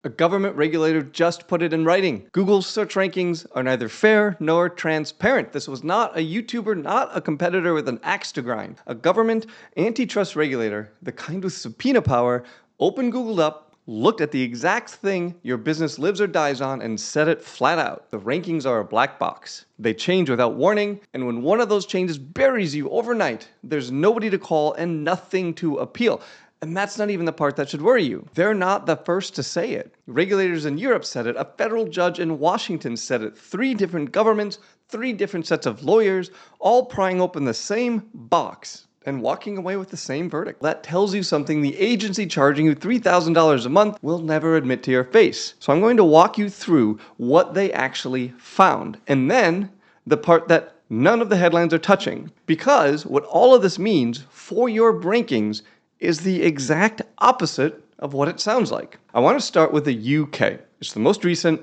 A government regulator just put it in writing. Google's search rankings are neither fair nor transparent. This was not a YouTuber, not a competitor with an axe to grind. A government antitrust regulator, the kind with subpoena power, opened Google up, looked at the exact thing your business lives or dies on, and said it flat out. The rankings are a black box. They change without warning, and when one of those changes buries you overnight, there's nobody to call and nothing to appeal. And that's not even the part that should worry you. They're not the first to say it. Regulators in Europe said it. A federal judge in Washington said it. 3 different governments, 3 different sets of lawyers, all prying open the same box and walking away with the same verdict. That tells you something the agency charging you $3,000 a month will never admit to your face. So I'm going to walk you through what they actually found. And then the part that none of the headlines are touching. Because what all of this means for your rankings is the exact opposite of what it sounds like. I want to start with the UK. It's the most recent,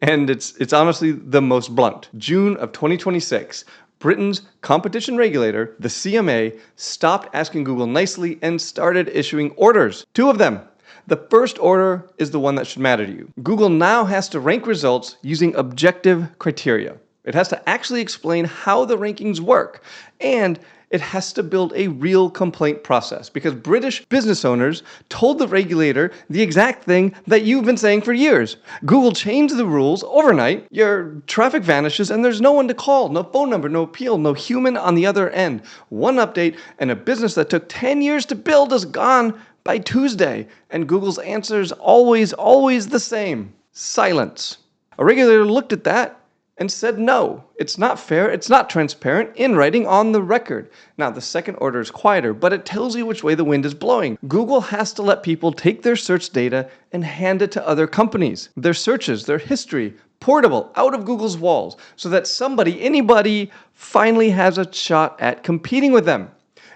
and it's honestly the most blunt. June of 2026, Britain's competition regulator, the CMA, stopped asking Google nicely and started issuing orders. 2 of them. The first order is the one that should matter to you. Google now has to rank results using objective criteria. It has to actually explain how the rankings work, and it has to build a real complaint process because British business owners told the regulator the exact thing that you've been saying for years. Google changed the rules overnight, your traffic vanishes, and there's no one to call, no phone number, no appeal, no human on the other end. One update, and a business that took 10 years to build is gone by Tuesday, and Google's answer is always the same: silence. A regulator looked at that and said no, it's not fair, it's not transparent, in writing on the record. Now, the second order is quieter, but it tells you which way the wind is blowing. Google has to let people take their search data and hand it to other companies. Their searches, their history, portable, out of Google's walls, so that anybody finally has a shot at competing with them.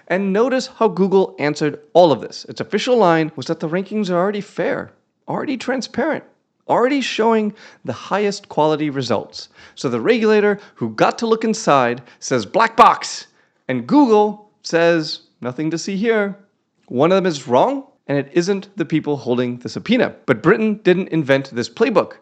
And notice how Google answered all of this. Its official line was that the rankings are already fair, already transparent, already showing the highest quality results. So the regulator who got to look inside says black box, and Google says nothing to see here. One of them is wrong, and it isn't the people holding the subpoena. But Britain didn't invent this playbook.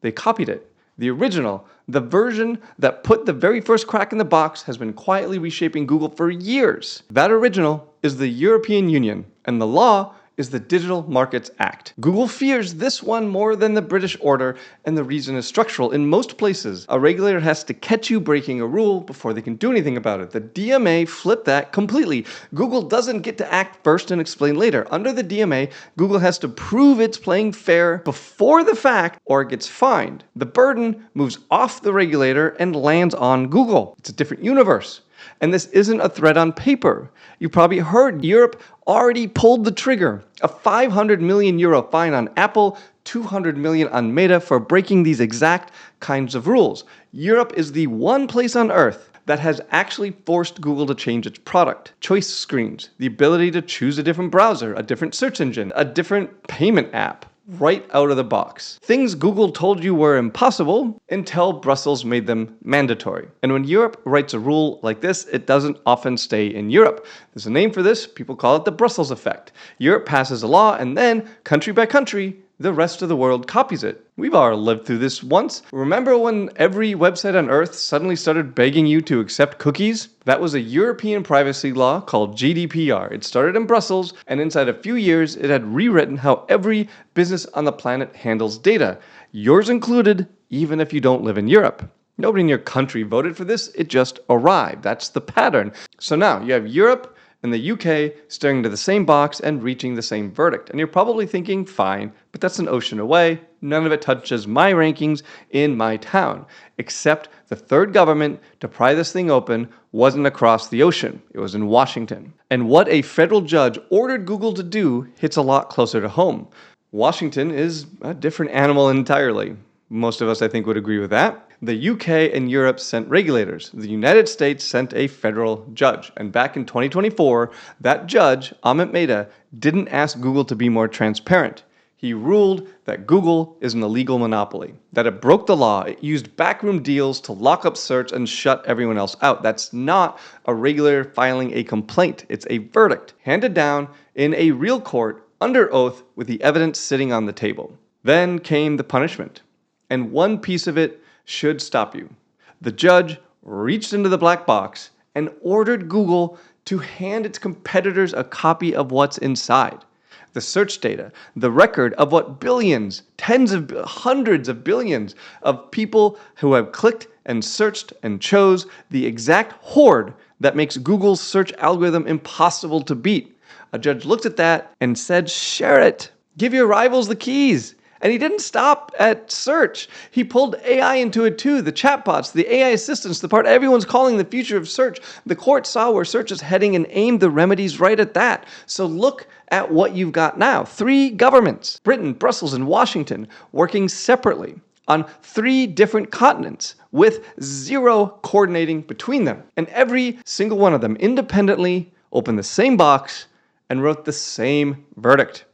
They copied it. The original, the version that put the very first crack in the box, has been quietly reshaping Google for years. That original is the European Union, and the law is the Digital Markets Act. Google fears this one more than the British order, and the reason is structural. In most places, a regulator has to catch you breaking a rule before they can do anything about it. The DMA flipped that completely. Google doesn't get to act first and explain later. Under the DMA, Google has to prove it's playing fair before the fact, or it gets fined. The burden moves off the regulator and lands on Google. It's a different universe. And this isn't a threat on paper. You probably heard Europe already pulled the trigger. A 500 million euro fine on Apple, 200 million on Meta for breaking these exact kinds of rules. Europe is the one place on earth that has actually forced Google to change its product. Choice screens, the ability to choose a different browser, a different search engine, a different payment app. Right out of the box. Things Google told you were impossible until Brussels made them mandatory. And when Europe writes a rule like this, it doesn't often stay in Europe. There's a name for this. People call it the Brussels effect. Europe passes a law, and then, country by country, the rest of the world copies it. We've all lived through this once. Remember when every website on earth suddenly started begging you to accept cookies? That was a European privacy law called GDPR. It started in Brussels, and inside a few years, it had rewritten how every business on the planet handles data. Yours included, even if you don't live in Europe. Nobody in your country voted for this, it just arrived. That's the pattern. So now you have Europe and the UK staring into the same box and reaching the same verdict. And you're probably thinking, fine, but that's an ocean away. None of it touches my rankings in my town. Except the third government to pry this thing open wasn't across the ocean. It was in Washington. And what a federal judge ordered Google to do hits a lot closer to home. Washington is a different animal entirely. Most of us, I think, would agree with that. The UK and Europe sent regulators. The United States sent a federal judge. And back in 2024, that judge, Amit Mehta, didn't ask Google to be more transparent. He ruled that Google is an illegal monopoly, that it broke the law, it used backroom deals to lock up search and shut everyone else out. That's not a regulator filing a complaint. It's a verdict handed down in a real court under oath with the evidence sitting on the table. Then came the punishment. And one piece of it should stop you. The judge reached into the black box and ordered Google to hand its competitors a copy of what's inside. The search data, the record of what billions, hundreds of billions of people who have clicked and searched and chose the exact hoard that makes Google's search algorithm impossible to beat. A judge looked at that and said, share it. Give your rivals the keys. And he didn't stop at search. He pulled AI into it too, the chatbots, the AI assistants, the part everyone's calling the future of search. The court saw where search is heading and aimed the remedies right at that. So look at what you've got now. 3 governments, Britain, Brussels, and Washington, working separately on 3 different continents with 0 coordinating between them. And every single one of them independently opened the same box and wrote the same verdict.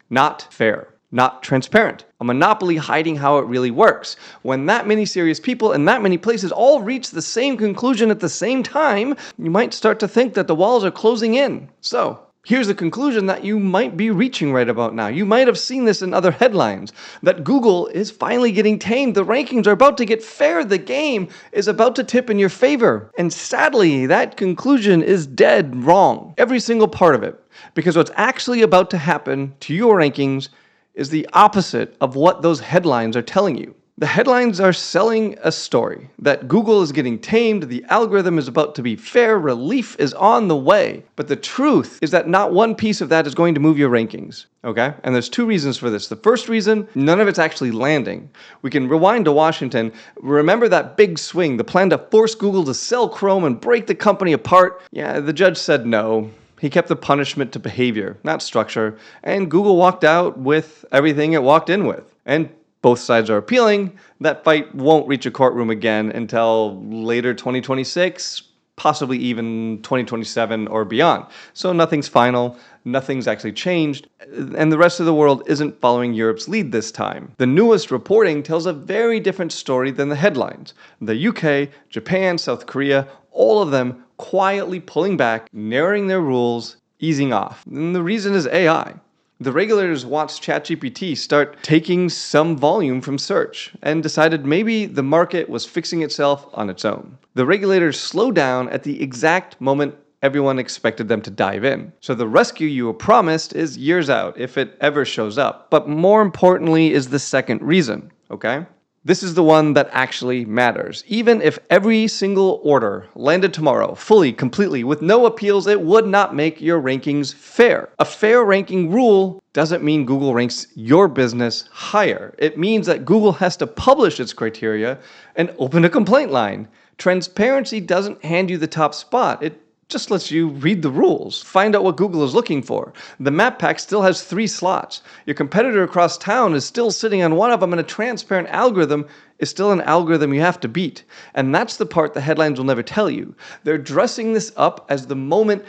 Not fair. Not transparent. A monopoly hiding how it really works. When that many serious people in that many places all reach the same conclusion at the same time, you might start to think that the walls are closing in. So, here's the conclusion that you might be reaching right about now. You might have seen this in other headlines, that Google is finally getting tamed. The rankings are about to get fair. The game is about to tip in your favor. And sadly, that conclusion is dead wrong. Every single part of it. Because what's actually about to happen to your rankings is the opposite of what those headlines are telling you. The headlines are selling a story that Google is getting tamed, the algorithm is about to be fair, relief is on the way. But the truth is that not one piece of that is going to move your rankings, okay? And there's 2 reasons for this. The first reason, none of it's actually landing. We can rewind to Washington. Remember that big swing, the plan to force Google to sell Chrome and break the company apart? Yeah, the judge said no. He kept the punishment to behavior, not structure, and Google walked out with everything it walked in with. And both sides are appealing. That fight won't reach a courtroom again until later 2026, possibly even 2027 or beyond. So nothing's final, nothing's actually changed, and the rest of the world isn't following Europe's lead this time. The newest reporting tells a very different story than the headlines. The UK, Japan, South Korea, all of them quietly pulling back, narrowing their rules, easing off. And the reason is AI. The regulators watched ChatGPT start taking some volume from search and decided maybe the market was fixing itself on its own. The regulators slowed down at the exact moment everyone expected them to dive in. So the rescue you were promised is years out, if it ever shows up. But more importantly is the second reason, okay? This is the one that actually matters. Even if every single order landed tomorrow, fully, completely, with no appeals, it would not make your rankings fair. A fair ranking rule doesn't mean Google ranks your business higher. It means that Google has to publish its criteria and open a complaint line. Transparency doesn't hand you the top spot. It just lets you read the rules, find out what Google is looking for. The map pack still has 3 slots. Your competitor across town is still sitting on one of them, and a transparent algorithm is still an algorithm you have to beat. And that's the part the headlines will never tell you. They're dressing this up as the moment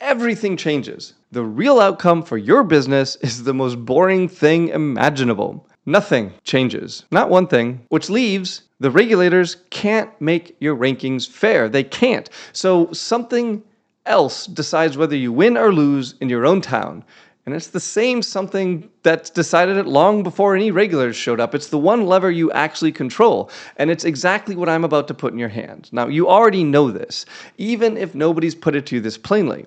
everything changes. The real outcome for your business is the most boring thing imaginable. Nothing changes. Not one thing. Which leaves the regulators can't make your rankings fair. They can't. So something else decides whether you win or lose in your own town. And it's the same something that's decided it long before any regulators showed up. It's the one lever you actually control. And it's exactly what I'm about to put in your hands. Now, you already know this, even if nobody's put it to you this plainly.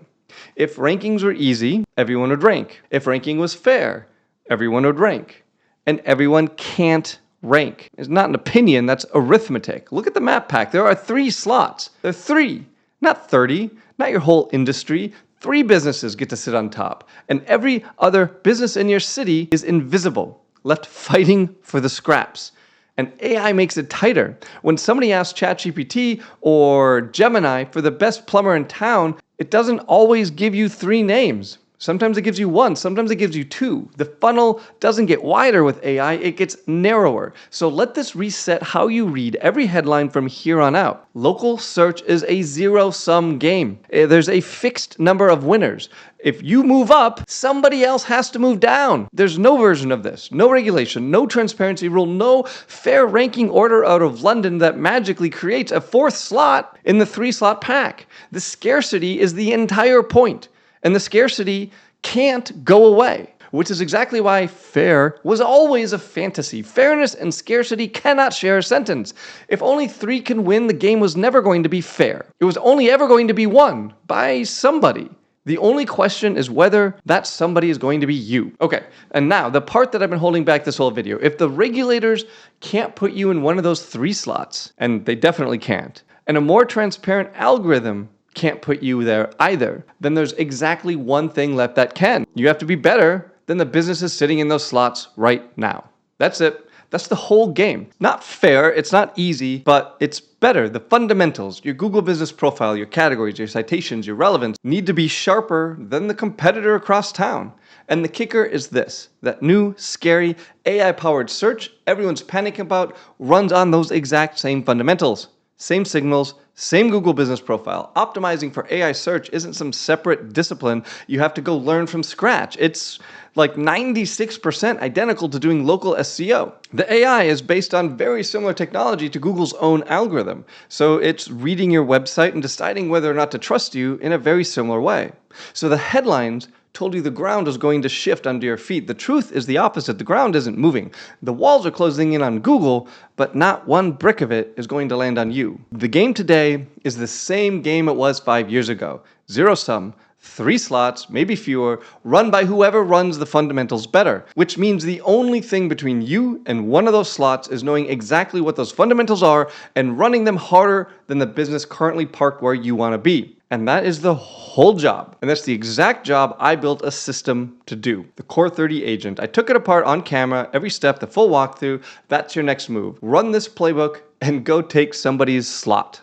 If rankings were easy, everyone would rank. If ranking was fair, everyone would rank. And everyone can't rank. It's not an opinion, that's arithmetic. Look at the map pack. There are 3 slots. There are 3, not 30, not your whole industry. 3 businesses get to sit on top. And every other business in your city is invisible, left fighting for the scraps. And AI makes it tighter. When somebody asks ChatGPT or Gemini for the best plumber in town, it doesn't always give you 3 names. Sometimes it gives you 1, sometimes it gives you 2. The funnel doesn't get wider with AI, it gets narrower. So let this reset how you read every headline from here on out. Local search is a zero-sum game. There's a fixed number of winners. If you move up, somebody else has to move down. There's no version of this, no regulation, no transparency rule, no fair ranking order out of London that magically creates a 4th slot in the 3-slot pack. The scarcity is the entire point. And the scarcity can't go away. which is exactly why fair was always a fantasy. Fairness and scarcity cannot share a sentence. If only 3 can win, the game was never going to be fair. It was only ever going to be won by somebody. The only question is whether that somebody is going to be you. Okay, and now the part that I've been holding back this whole video. If the regulators can't put you in one of those 3 slots, and they definitely can't, and a more transparent algorithm can't put you there either, then there's exactly one thing left that can. You have to be better than the businesses sitting in those slots right now. That's it. That's the whole game. Not fair, it's not easy, but it's better. The fundamentals, your Google business profile, your categories, your citations, your relevance need to be sharper than the competitor across town. And the kicker is this, that new, scary, AI-powered search everyone's panicking about runs on those exact same fundamentals. Same signals, same Google business profile. Optimizing for AI search isn't some separate discipline you have to go learn from scratch. It's like 96% identical to doing local SEO. The AI is based on very similar technology to Google's own algorithm. So it's reading your website and deciding whether or not to trust you in a very similar way. So the headlines told you the ground was going to shift under your feet. The truth is the opposite. The ground isn't moving. The walls are closing in on Google, but not one brick of it is going to land on you. The game today is the same game it was 5 years ago. Zero sum, 3 slots, maybe fewer, run by whoever runs the fundamentals better, which means the only thing between you and one of those slots is knowing exactly what those fundamentals are and running them harder than the business currently parked where you want to be. And that is the whole job. And that's the exact job I built a system to do. The Core 30 agent. I took it apart on camera, every step, the full walkthrough. That's your next move. Run this playbook and go take somebody's slot.